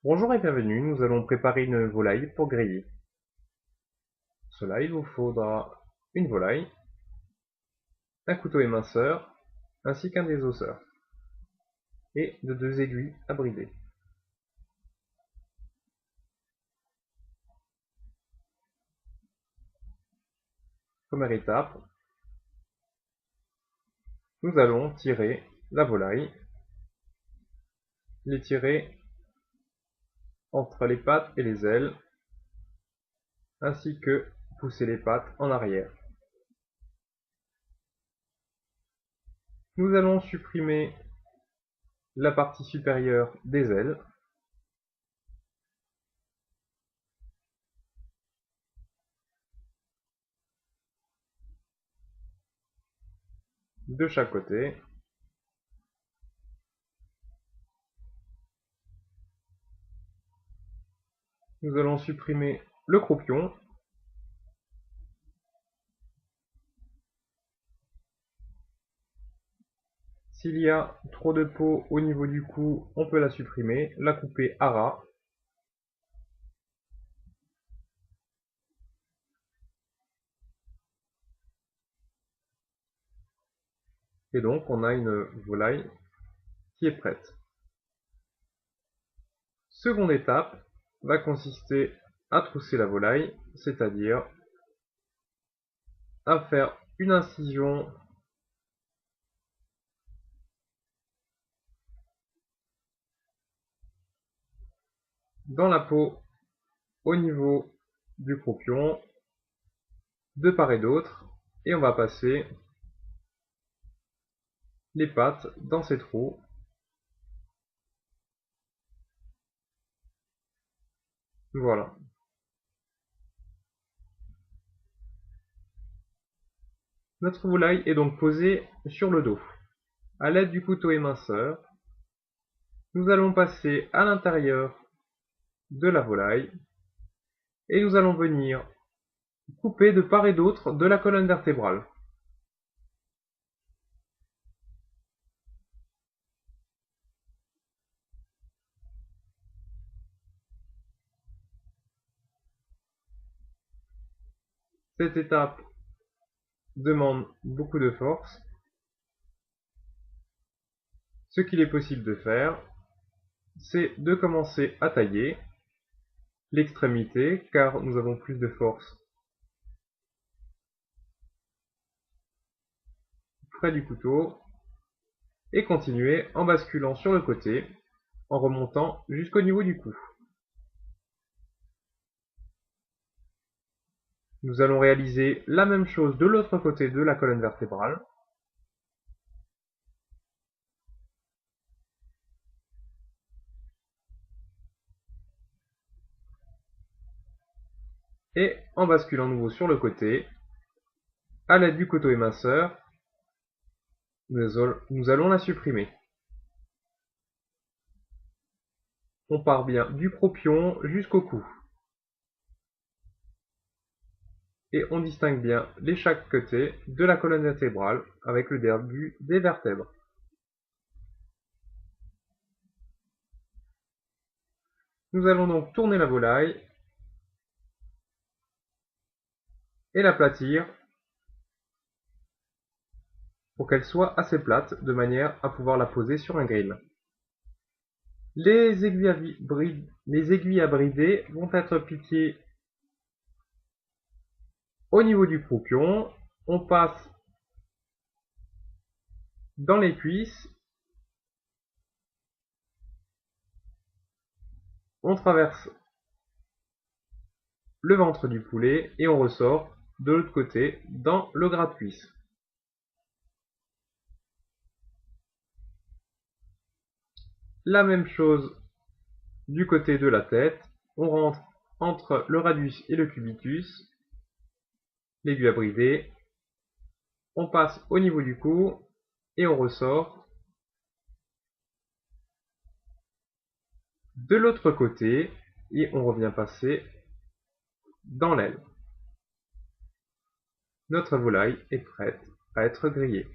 Bonjour et bienvenue, nous allons préparer une volaille pour griller. Pour cela, il vous faudra une volaille, un couteau éminceur, ainsi qu'un désosseur, et de 2 aiguilles à brider. Première étape, nous allons tirer la volaille, les tirer entre les pattes et les ailes, ainsi que pousser les pattes en arrière. Nous allons supprimer la partie supérieure des ailes, de chaque côté. Nous allons supprimer le croupion. S'il y a trop de peau au niveau du cou, on peut la supprimer, la couper à ras. Et donc on a une volaille qui est prête. Seconde étape va consister à trousser la volaille, c'est-à-dire à faire une incision dans la peau au niveau du croupion, de part et d'autre, et on va passer les pattes dans ces trous. Voilà. Notre volaille est donc posée sur le dos. À l'aide du couteau éminceur, nous allons passer à l'intérieur de la volaille et nous allons venir couper de part et d'autre de la colonne vertébrale. Cette étape demande beaucoup de force. Ce qu'il est possible de faire, c'est de commencer à tailler l'extrémité, car nous avons plus de force près du couteau, et continuer en basculant sur le côté, en remontant jusqu'au niveau du cou. Nous allons réaliser la même chose de l'autre côté de la colonne vertébrale. Et en basculant nouveau sur le côté, à l'aide du couteau éminceur, nous allons la supprimer. On part bien du croupion jusqu'au cou. Et on distingue bien les chaque côté de la colonne vertébrale avec le début des vertèbres. Nous allons donc tourner la volaille et l'aplatir pour qu'elle soit assez plate de manière à pouvoir la poser sur un grill. Les aiguilles à brider vont être piquées au niveau du croupion. On passe dans les cuisses, on traverse le ventre du poulet et on ressort de l'autre côté dans le gras de cuisse. La même chose du côté de la tête, on rentre entre le radius et le cubitus, l'aiguille à brider, on passe au niveau du cou et on ressort de l'autre côté et on revient passer dans l'aile. Notre volaille est prête à être grillée.